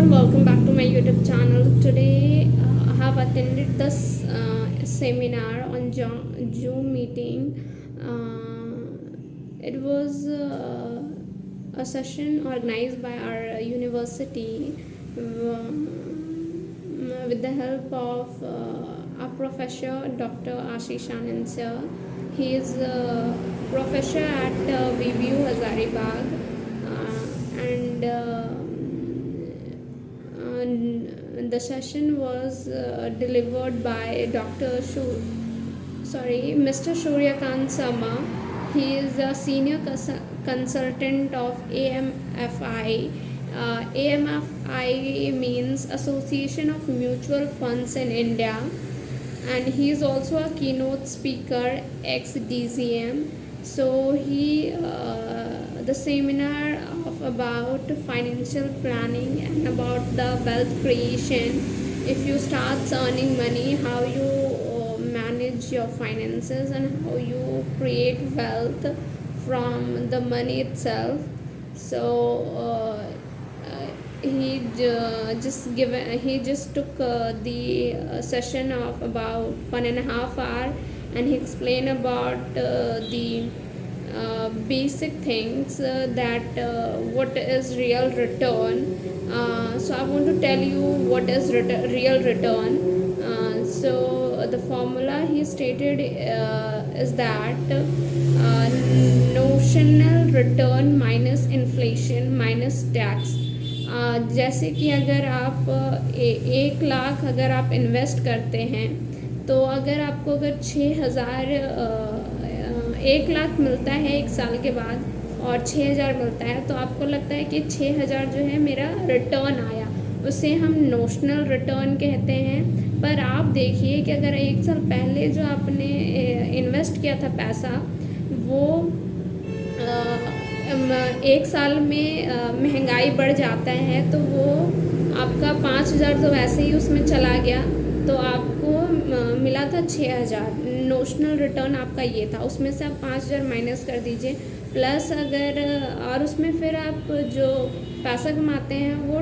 everyone, welcome back to my YouTube channel. Today I have attended this seminar on Zoom meeting. It was a session organized by our university with the help of our professor Dr. Ashish Anand sir. He is a professor at VBU Hazaribagh and the session was delivered by Mr. Suryakant Sama. He is a senior consultant of AMFI. AMFI means Association of Mutual Funds in India, and he is also a keynote speaker ex-DCM. So the seminar about financial planning and about the wealth creation. If you start earning money, how you manage your finances and how you create wealth from the money itself. So he just took the session of about 1.5 hours, and he explained about the basic things that what is real return. So I want to tell you what is real return. So the formula he stated is that notional return minus inflation minus tax. जैसे कि अगर आप 1 लाख अगर आप invest करते हैं, तो अगर आपको अगर 1 लाख मिलता है 1 साल के बाद और 6,000 मिलता है, तो आपको लगता है कि 6,000 जो है मेरा रिटर्न आया, उसे हम नोशनल रिटर्न कहते हैं। पर आप देखिए कि अगर 1 साल पहले जो आपने इन्वेस्ट किया था पैसा, वो 1 साल में महंगाई बढ़ जाता है, तो वो आपका 5,000 तो वैसे ही उसमें चला गया, तो आपको मिला था 6,000। नोशनल रिटर्न आपका ये था। उसमें से आप 5,000 माइनस कर दीजिए, प्लस अगर और उसमें फिर आप जो पैसा कमाते हैं वो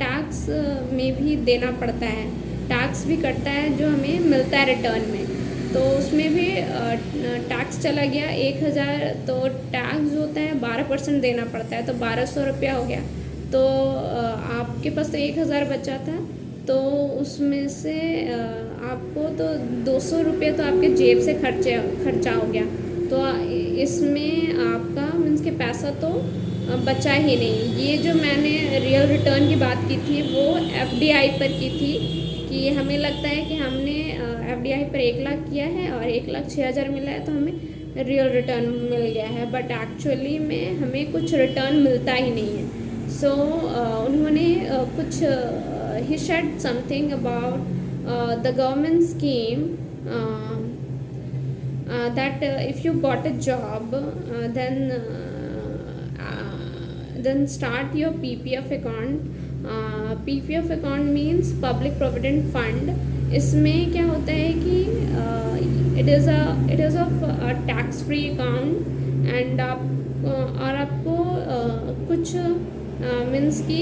टैक्स में भी देना पड़ता है, टैक्स भी कटता है जो हमें मिलता है रिटर्न में, तो उसमें भी टैक्स चला गया 1,000, तो टैक्स जो होता है 12% देना पड़ता है, तो 1,200 रुपया हो गया। तो आपके पास तो 1,000 बचा था, तो उसमें से आपको तो 200 रुपये तो आपके जेब से खर्चा हो गया। तो इसमें आपका मीन्स के पैसा तो बचा ही नहीं। ये जो मैंने रियल रिटर्न की बात की थी वो FDI पर की थी, कि हमें लगता है कि हमने FDI पर 1 लाख किया है और 1,06,000 मिला है, तो हमें रियल रिटर्न मिल गया है, बट एक्चुअली में हमें कुछ रिटर्न मिलता ही नहीं है। सो उन्होंने कुछ he said something about the government scheme that if you got a job, then start your PPF account. PPF account means Public Provident Fund. इसमें क्या होता है कि it is a tax free account, and और आपको कुछ means की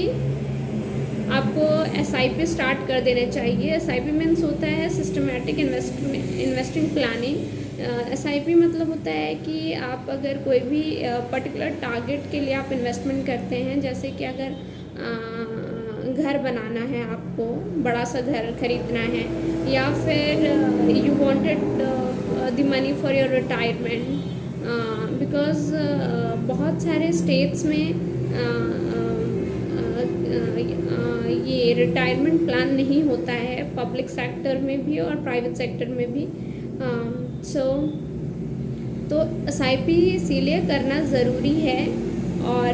आपको SIP स्टार्ट कर देने चाहिए। SIP मीन्स होता है सिस्टमेटिक इन्वेस्टिंग प्लानिंग। SIP मतलब होता है कि आप अगर कोई भी पर्टिकुलर टारगेट के लिए आप इन्वेस्टमेंट करते हैं, जैसे कि अगर घर बनाना है, आपको बड़ा सा घर खरीदना है, या फिर you wanted the money for your retirement, because बहुत सारे स्टेट्स में ये रिटायरमेंट प्लान नहीं होता है, पब्लिक सेक्टर में भी और प्राइवेट सेक्टर में भी। तो SIP इसीलिए करना ज़रूरी है, और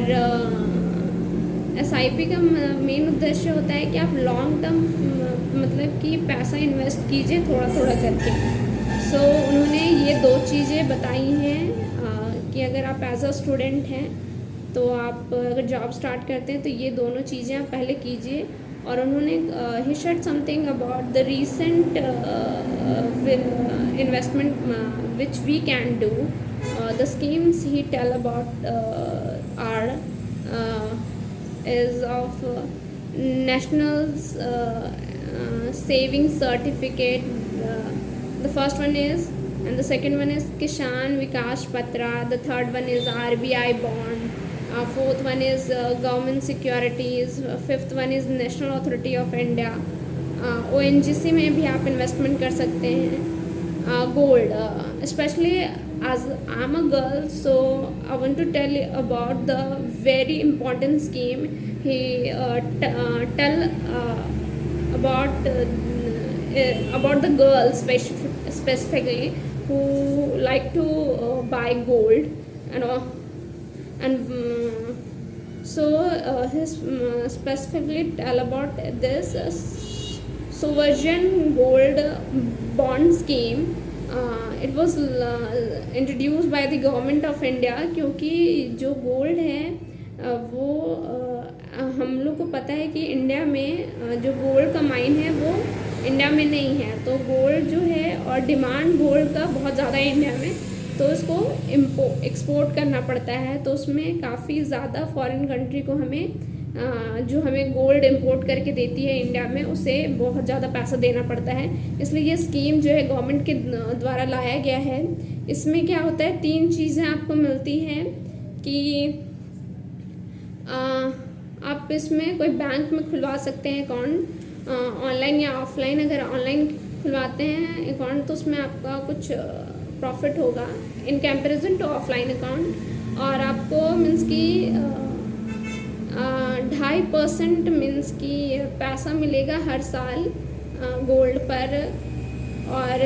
SIP का मेन उद्देश्य होता है कि आप लॉन्ग टर्म मतलब कि पैसा इन्वेस्ट कीजिए थोड़ा थोड़ा करके। सो उन्होंने ये 2 चीज़ें बताई हैं कि अगर आप एज अ स्टूडेंट हैं, तो आप अगर जॉब स्टार्ट करते हैं, तो ये दोनों चीज़ें आप पहले कीजिए। और उन्होंने he said something about the recent investment which we can do. The schemes he tell about are is of national saving certificate. The first one is, and the second one is Kishan Vikas Patra. The third one is RBI bond. Fourth one is government securities. Fifth one is National Authority of India. ONGC में भी आप investment कर सकते हैं. Gold, especially as I'm a girl, so I want to tell you about the very important scheme. He tell about the girls specifically who like to buy gold and so he specifically tell about this sovereign gold bond scheme. It was introduced by the government of India, क्योंकि जो gold है वो हम लोग को पता है कि इंडिया में जो गोल्ड का माइन है वो इंडिया में नहीं है, तो गोल्ड जो है और डिमांड गोल्ड का बहुत ज़्यादा है इंडिया में, तो इसको एक्सपोर्ट करना पड़ता है. तो उसमें काफ़ी ज़्यादा फॉरेन कंट्री को हमें जो हमें गोल्ड इंपोर्ट करके देती है इंडिया में, उसे बहुत ज़्यादा पैसा देना पड़ता है. इसलिए ये स्कीम जो है गवर्नमेंट के द्वारा लाया गया है. इसमें क्या होता है, 3 चीज़ें आपको मिलती हैं कि आप इसमें कोई बैंक में खुलवा सकते हैं अकाउंट, ऑनलाइन या ऑफलाइन. अगर ऑनलाइन खुलवाते हैं अकाउंट तो उसमें आपका कुछ प्रॉफिट होगा in comparison to offline account, और आपको मीन्स की 2.5% मीन्स की पैसा मिलेगा हर साल गोल्ड पर. और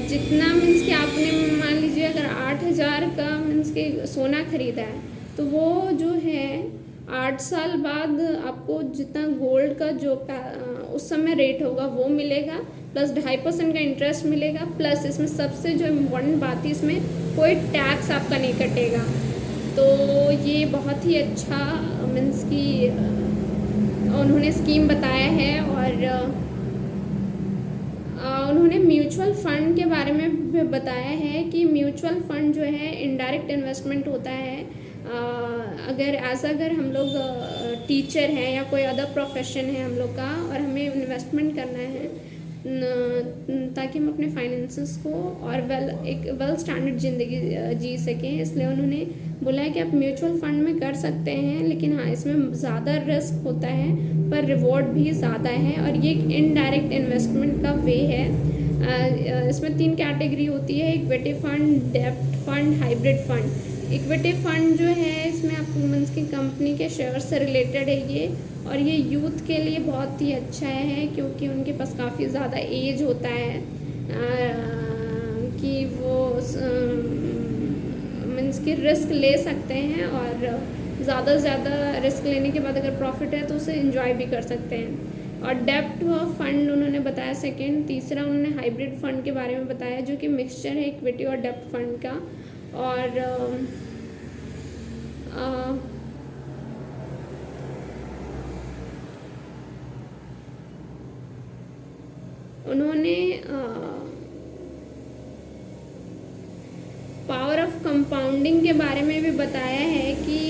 जितना मीन्स कि आपने मान लीजिए अगर 8,000 का मीन्स कि सोना ख़रीदा है, तो वो जो है 8 साल बाद आपको जितना गोल्ड का जो उस समय रेट होगा वो मिलेगा, प्लस 2.5% का इंटरेस्ट मिलेगा, प्लस इसमें सबसे जो इम्पोर्टेंट बात है, इसमें कोई टैक्स आपका नहीं कटेगा. तो ये बहुत ही अच्छा मीन्स की उन्होंने स्कीम बताया है. और उन्होंने म्यूचुअल फ़ंड के बारे में भी बताया है कि म्यूचुअल फ़ंड जो है इनडायरेक्ट इन्वेस्टमेंट होता है. अगर हम लोग टीचर हैं या कोई अदर प्रोफेशन है हम लोग का, और हमें इन्वेस्टमेंट करना है ताकि हम अपने फाइनेंसेस को और एक वेल स्टैंडर्ड ज़िंदगी जी सकें, इसलिए उन्होंने बोला है कि आप म्यूचुअल फ़ंड में कर सकते हैं, लेकिन हाँ इसमें ज़्यादा रिस्क होता है पर रिवॉर्ड भी ज़्यादा है. और ये एक इनडायरेक्ट इन्वेस्टमेंट का वे है. इसमें 3 कैटेगरी होती है, इक्विटी फ़ंड, डेब्ट fund, hybrid fund. Equity fund जो है इसमें आपको मीन्स की कंपनी के शेयर से रिलेटेड है ये, और ये यूथ के लिए बहुत ही अच्छा है क्योंकि उनके पास काफ़ी ज़्यादा एज होता है कि वो मीन्स की रिस्क ले सकते हैं, और ज़्यादा से ज़्यादा रिस्क लेने के बाद अगर प्रॉफिट है तो उसे एंजॉय भी कर सकते हैं. और डेब्ट फंड उन्होंने बताया सेकेंड. तीसरा उन्होंने हाइब्रिड फ़ंड के बारे में बताया जो कि मिक्सचर है इक्विटी और डेब्ट फंड का. और उन्होंने पावर ऑफ कंपाउंडिंग के बारे में भी बताया है कि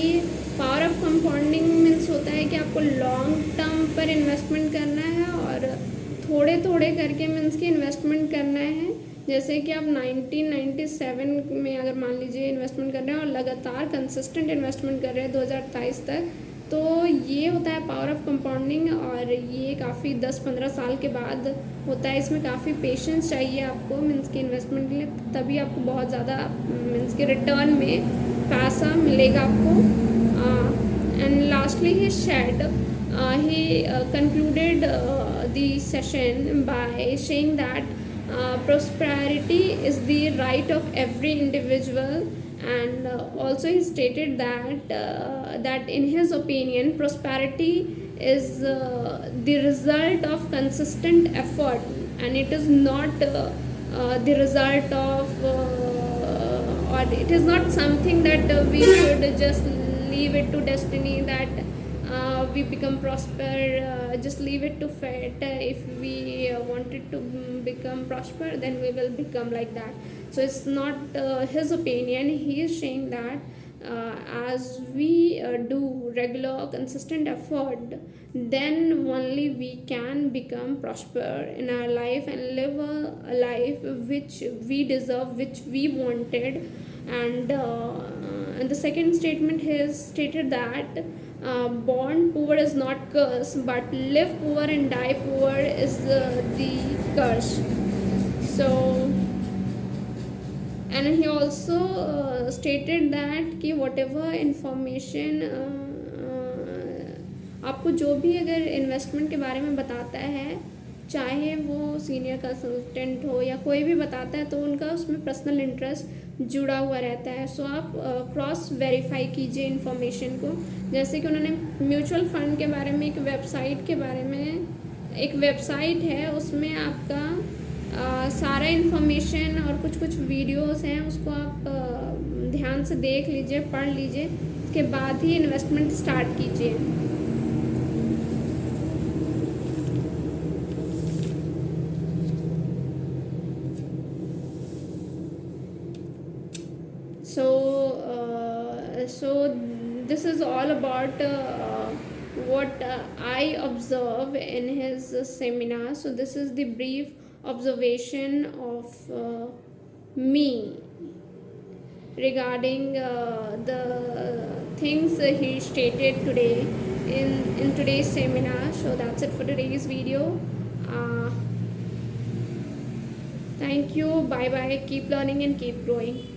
पावर ऑफ कंपाउंडिंग मीन्स होता है कि आपको लॉन्ग टर्म पर इन्वेस्टमेंट करना है और थोड़े थोड़े करके मीन्स की इन्वेस्टमेंट करना है. जैसे कि आप 1997 में अगर मान लीजिए इन्वेस्टमेंट कर रहे हैं और लगातार कंसिस्टेंट इन्वेस्टमेंट कर रहे हैं 2023 तक, तो ये होता है पावर ऑफ कंपाउंडिंग. और ये काफ़ी 10-15 साल के बाद होता है. इसमें काफ़ी पेशेंस चाहिए आपको मीन्स की इन्वेस्टमेंट के लिए, तभी आपको बहुत ज़्यादा मीन्स के रिटर्न में पैसा मिलेगा आपको. And lastly he said he concluded the session by saying that prosperity is the right of every individual, and also he stated that in his opinion prosperity is the result of consistent effort, and it is not the result of or it is not something that we should just leave it to destiny, that we become prosper, just leave it to fate. If we wanted to become prosper, then we will become like that. So it's not his opinion. He is saying that as we do regular consistent effort, then only we can become prosper in our life and live a life which we deserve, which we wanted. And the second statement is stated that born poor is not curse, but live poor and die poor is the curse. So, and he also stated that कि whatever information आपको जो भी अगर investment के बारे में बताता है, चाहे वो सीनियर कंसल्टेंट हो या कोई भी बताता है, तो उनका उसमें पर्सनल इंटरेस्ट जुड़ा हुआ रहता है. सो आप क्रॉस वेरीफाई कीजिए इन्फॉर्मेशन को. जैसे कि उन्होंने म्यूचुअल फंड के बारे में एक वेबसाइट के बारे में, एक वेबसाइट है उसमें आपका सारा इन्फॉर्मेशन और कुछ कुछ वीडियोस हैं, उसको आप ध्यान से देख लीजिए, पढ़ लीजिए, उसके बाद ही इन्वेस्टमेंट स्टार्ट कीजिए. So this is all about what I observe in his seminar. So this is the brief observation of me regarding the things he stated today in today's seminar. So that's it for today's video. Thank you. Bye bye. Keep learning and keep growing.